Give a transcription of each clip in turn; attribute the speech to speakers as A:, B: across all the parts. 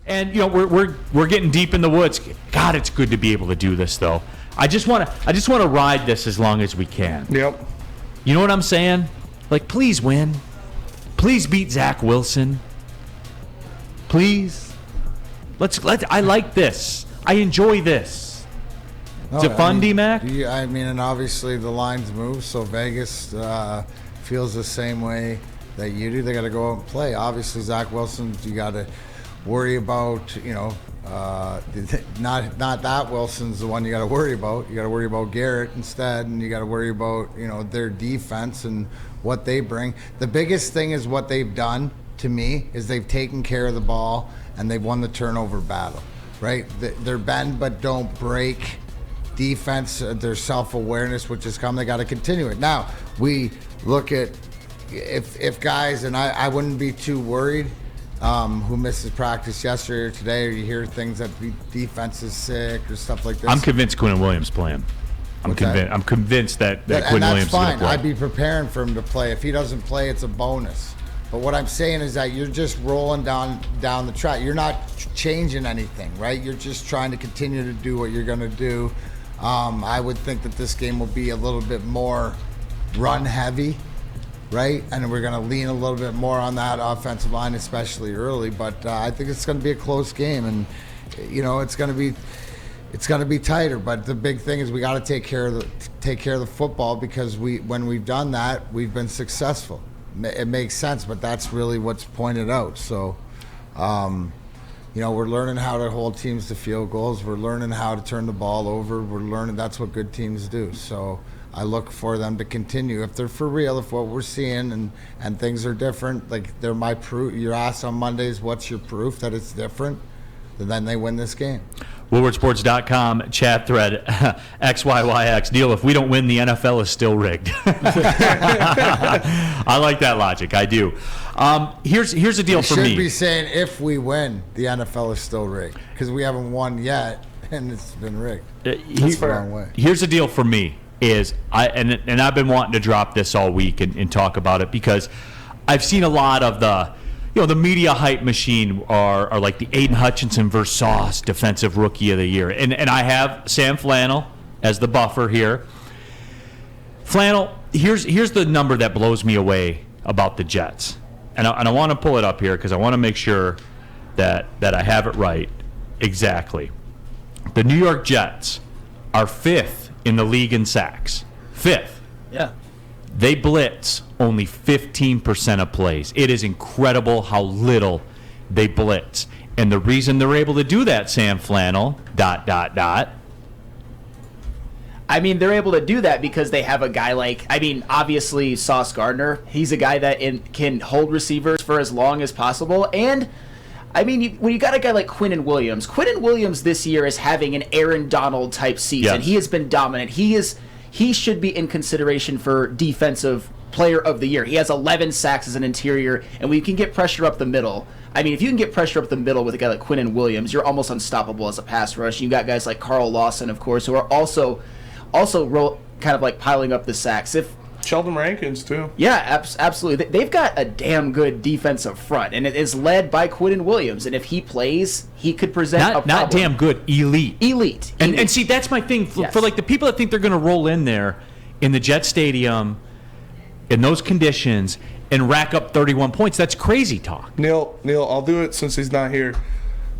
A: And we're getting deep in the woods. God, it's good to be able to do this though. I just want to ride this as long as we can.
B: Yep.
A: You know what I'm saying? Like, please win. Please beat Zach Wilson. Please. I like this. I enjoy this. Is it fun, D-Mac?
C: I mean, and obviously the lines move, so Vegas feels the same way that you do. They got to go out and play. Obviously, Zach Wilson, you got to worry about, not that Wilson's the one you got to worry about. You got to worry about Garrett instead, and you got to worry about, their defense and what they bring. The biggest thing is what they've done to me is they've taken care of the ball and they've won the turnover battle, right? They're bend but don't break defense, their self-awareness, which has come. They got to continue it. Now, we look at if guys, and I wouldn't be too worried who misses practice yesterday or today, or you hear things that the defense is sick or stuff like this.
A: I'm convinced Quinn Williams playing. I'm convinced that Quinn Williams is going to play.
C: I'd be preparing for him to play. If he doesn't play, it's a bonus. But what I'm saying is that you're just rolling down the track. You're not changing anything, right? You're just trying to continue to do what you're going to do. I would think that this game will be a little bit more run heavy, right? And we're going to lean a little bit more on that offensive line, especially early. But I think it's going to be a close game, and it's going to be tighter. But the big thing is we got to take care of the football, because when we've done that, we've been successful. It makes sense, but that's really what's pointed out. So, we're learning how to hold teams to field goals. We're learning how to turn the ball over. We're learning that's what good teams do. So I look for them to continue. If they're for real, if what we're seeing and things are different, like they're my proof. You're asked on Mondays, what's your proof that it's different? Then they win this game.
A: WoodwardSports.com chat thread, XYYX. Neil, if we don't win, the NFL is still rigged. I like that logic. I do. Here's the deal for me.
C: You should be saying if we win, the NFL is still rigged, because we haven't won yet, and it's been rigged. That's the wrong way.
A: Here's the deal for me is I've been wanting to drop this all week and talk about it, because I've seen a lot of the media hype machine are like the Aiden Hutchinson versus Sauce defensive rookie of the year. And I have Sam Flannel as the buffer here. Flannel, here's the number that blows me away about the Jets. And I want to pull it up here because I want to make sure that I have it right exactly. The New York Jets are 5th in the league in sacks. 5th.
D: Yeah.
A: They blitz only 15% of plays. It is incredible how little they blitz. And the reason they're able to do that, Sam Flannel, ...
D: I mean, they're able to do that because they have a guy obviously Sauce Gardner. He's a guy that can hold receivers for as long as possible. And, when you got a guy like Quinnen Williams this year is having an Aaron Donald type season. Yes. He has been dominant. He should be in consideration for defensive player of the year. He has 11 sacks as an interior, and we can get pressure up the middle. If you can get pressure up the middle with a guy like Quinnen Williams, you're almost unstoppable as a pass rush. You got guys like Carl Lawson, of course, who are also kind of like piling up the sacks.
B: Sheldon Rankins, too.
D: Yeah, absolutely. They've got a damn good defensive front, and it is led by Quinnen Williams. And if he plays, he could present a problem.
A: Not damn good, elite.
D: Elite.
A: And see, that's my thing. For like the people that think they're going to roll in there in the Jet Stadium in those conditions and rack up 31 points, that's crazy talk.
B: Neil, I'll do it since he's not here.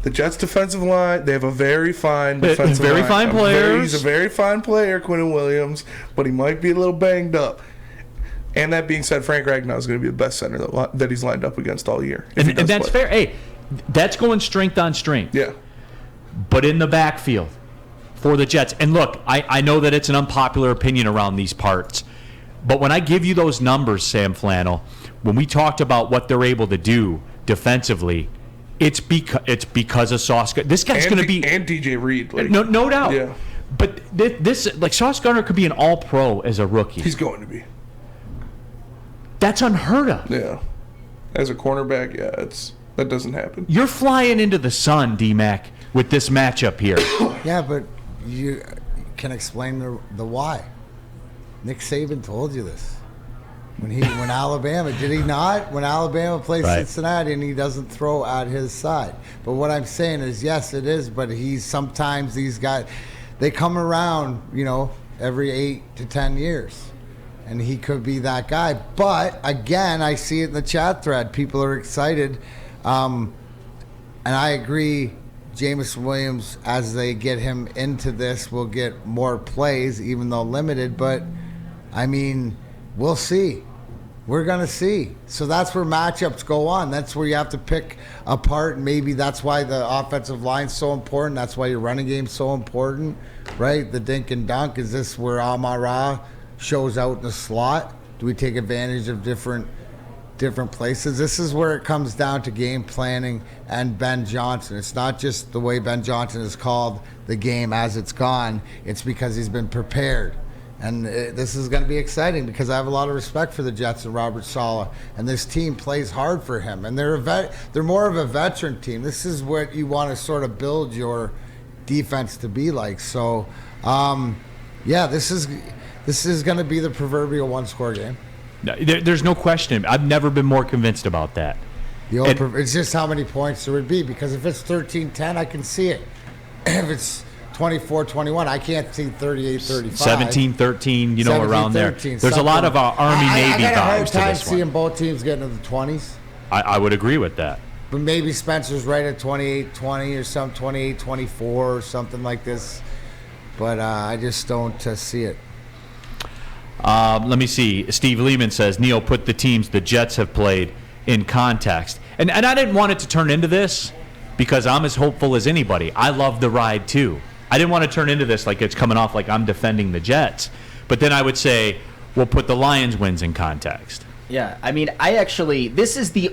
B: The Jets' defensive line, they have a very fine defensive line.
A: Very fine players.
B: He's a very fine player, Quinnen Williams, but he might be a little banged up. And that being said, Frank Ragnow is going to be the best center that he's lined up against all year.
A: And that's fair. Hey, that's going strength on strength.
B: Yeah.
A: But in the backfield for the Jets. And look, I know that it's an unpopular opinion around these parts. But when I give you those numbers, Sam Flannel, when we talked about what they're able to do defensively, it's because of Sauce. This guy's going to be...
B: And DJ Reed.
A: No doubt.
B: Yeah.
A: But this Sauce Gardner could be an all-pro as a rookie.
B: He's going to be.
A: That's unheard of.
B: Yeah. As a cornerback, that doesn't happen.
A: You're flying into the sun, D-Mac, with this matchup here.
C: Yeah, but you can explain the why. Nick Saban told you this. When Alabama, did he not? When Alabama plays
A: Right.
C: Cincinnati and he doesn't throw at his side. But what I'm saying is, yes, it is. But sometimes these guys, they come around, every 8 to 10 years. And he could be that guy. But, again, I see it in the chat thread. People are excited. And I agree, Jameson Williams, as they get him into this, will get more plays, even though limited. But, I mean, we'll see. We're going to see. So that's where matchups go on. That's where you have to pick apart. Maybe that's why the offensive line's so important. That's why your running game's so important, right? The dink and dunk. Is this where Amon-Ra shows out in the slot? Do we take advantage of different places? This is where it comes down to game planning and Ben Johnson. It's not just the way Ben Johnson has called the game as it's gone. It's because he's been prepared. And this is going to be exciting because I have a lot of respect for the Jets and Robert Saleh. And this team plays hard for him. And they're more of a veteran team. This is what you want to sort of build your defense to be like. So, this is going to be the proverbial one-score game.
A: There's no question. I've never been more convinced about that.
C: It's just how many points there would be. Because if it's 13-10, I can see it. If it's 24-21, I can't see 38-35.
A: 17-13, around there. There's a lot of Army-Navy
C: I got a hard
A: vibes to
C: time
A: this one.
C: seeing both teams getting to the 20s.
A: I would agree with that.
C: But maybe Spencer's right at 28-20 or some 28-24 or something like this. But I just don't see it.
A: Let me see. Steve Lehman says, Neil, put the teams the Jets have played in context. And I didn't want it to turn into this because I'm as hopeful as anybody. I love the ride, too. I didn't want to turn into this like it's coming off like I'm defending the Jets. But then I would say, we'll put the Lions wins in context.
D: Yeah, I mean, this is the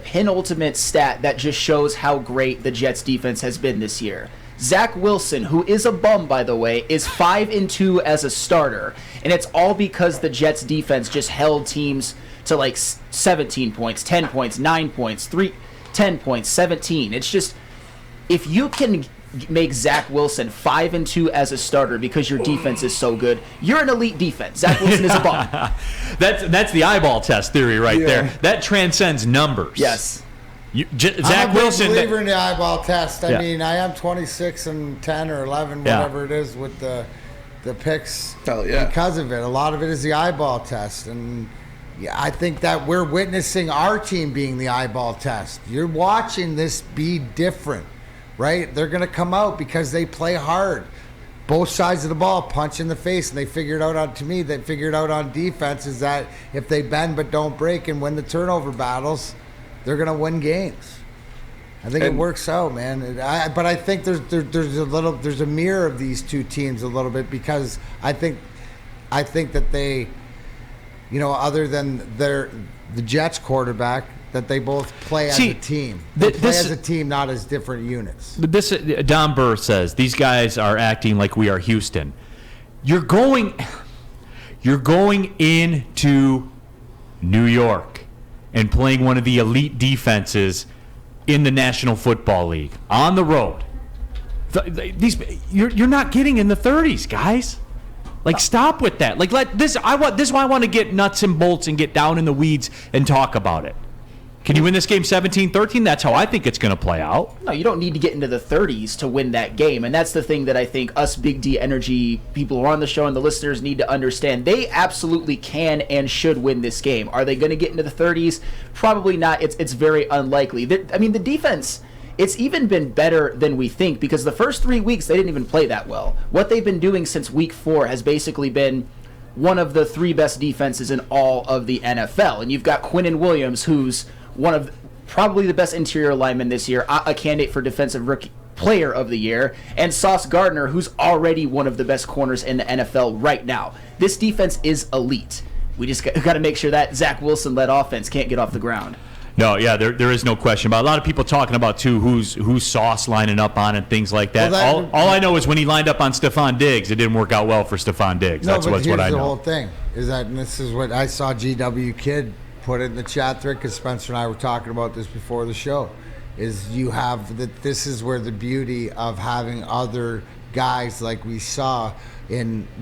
D: penultimate stat that just shows how great the Jets defense has been this year. Zach Wilson, who is a bum, by the way, is 5-2 as a starter. And it's all because the Jets defense just held teams to like 17 points, 10 points, 9 points, 10 points, 17. It's just, if you can make Zach Wilson 5-2 as a starter because your defense is so good, you're an elite defense. Zach Wilson is a bum.
A: That's the eyeball test theory right there. That transcends numbers.
D: Yes.
C: Zach
A: Wilson.
C: I'm a big believer in the eyeball test. I mean, I am 26-10 or 11, whatever it is, with the picks because of it. A lot of it is the eyeball test, and I think that we're witnessing our team being the eyeball test. You're watching this be different, right? They're going to come out because they play hard. Both sides of the ball, punch in the face, and they figured out on defense is that if they bend but don't break and win the turnover battles, they're going to win games. I think it works out, man. But I think there's a mirror of these two teams a little bit because I think that they, other than the Jets quarterback, that they both play as a team. They play as a team, not as different units.
A: This Don Burr says these guys are acting like we are Houston. You're going into New York and playing one of the elite defenses in the National Football League on the road. You're not getting in the 30s, guys. Like, stop with that. Like, this is why I want to get nuts and bolts and get down in the weeds and talk about it. Can you win this game 17-13? That's how I think it's going to play out.
D: No, you don't need to get into the 30s to win that game. And that's the thing that I think us Big D Energy people who are on the show and the listeners need to understand. They absolutely can and should win this game. Are they going to get into the 30s? Probably not. It's very unlikely. The defense, it's even been better than we think because the first 3 weeks they didn't even play that well. What they've been doing since week 4 has basically been one of the 3 best defenses in all of the NFL. And you've got Quinnen Williams, who's one of probably the best interior linemen this year, a candidate for Defensive Rookie Player of the Year, and Sauce Gardner, who's already one of the best corners in the NFL right now. This defense is elite. We just got to make sure that Zach Wilson-led offense can't get off the ground.
A: No, yeah, there is no question about it. A lot of people talking about, too, who's Sauce lining up on and things like that. All I know is when he lined up on Stephon Diggs, it didn't work out well for Stephon Diggs. That's what I know.
C: The whole thing is that, and this is what I saw GW Kid put it in the chat thread because Spencer and I were talking about this before the show, is you have that this is where the beauty of having other guys like we saw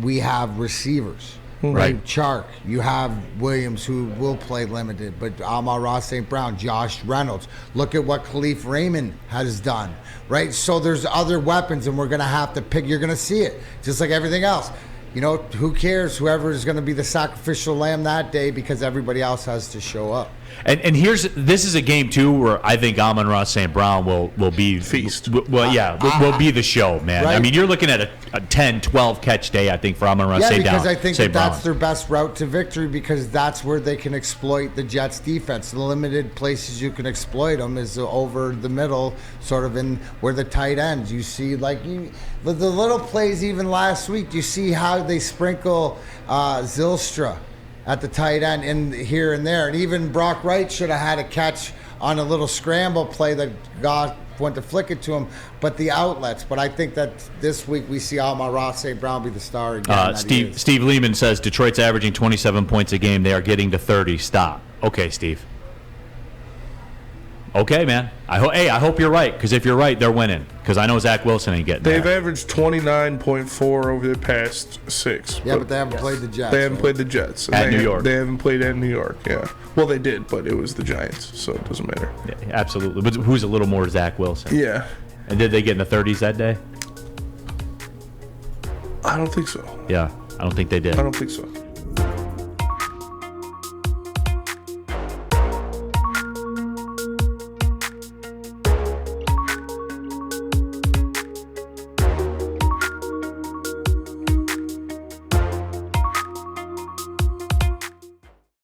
C: we have receivers. Right, Chark. You have Williams, who will play limited, but Amon-Ra St. Brown, Josh Reynolds. Look at what Khalif Raymond has done, right? So there's other weapons, and we're going to have to pick. You're going to see it, just like everything else. You know, who cares? Whoever is going to be the sacrificial lamb that day, because everybody else has to show up.
A: And this is a game too where I think Amon-Ra St. Brown will be
B: Feast.
A: Will be the show, man.
C: Right.
A: I mean, you're looking at a 10, 12 catch day, I think, for Amon-Ra
C: Yeah,
A: St. Brown.
C: because I think
A: St.
C: that's
A: Brown.
C: their best route to victory, because that's where they can exploit the Jets' defense. The limited places you can exploit them is over the middle, sort of in where the tight ends. You see, the little plays even last week, you see how they sprinkle Zylstra at the tight end in here and there. And even Brock Wright should have had a catch on a little scramble play that God went to flick it to him, but the outlets. But I think that this week we see Amon-Ra St. Brown be the star again.
A: Steve Lehman says Detroit's averaging 27 points a game. They are getting to 30. Stop. Okay, Steve. Okay, man. I hope you're right, because if you're right, they're winning. Because I know Zach Wilson ain't getting
B: They've
A: there.
B: averaged 29.4 over the past 6.
C: Yeah, but they haven't played the Jets.
B: They haven't played the Jets.
A: At New York.
B: They haven't played at New York, yeah. Well, they did, but it was the Giants, so it doesn't matter.
A: Yeah, absolutely. But who's a little more Zach Wilson?
B: Yeah.
A: And did they get in the 30s that day?
B: I don't think so.
A: Yeah, I don't think they did.
B: I don't think so.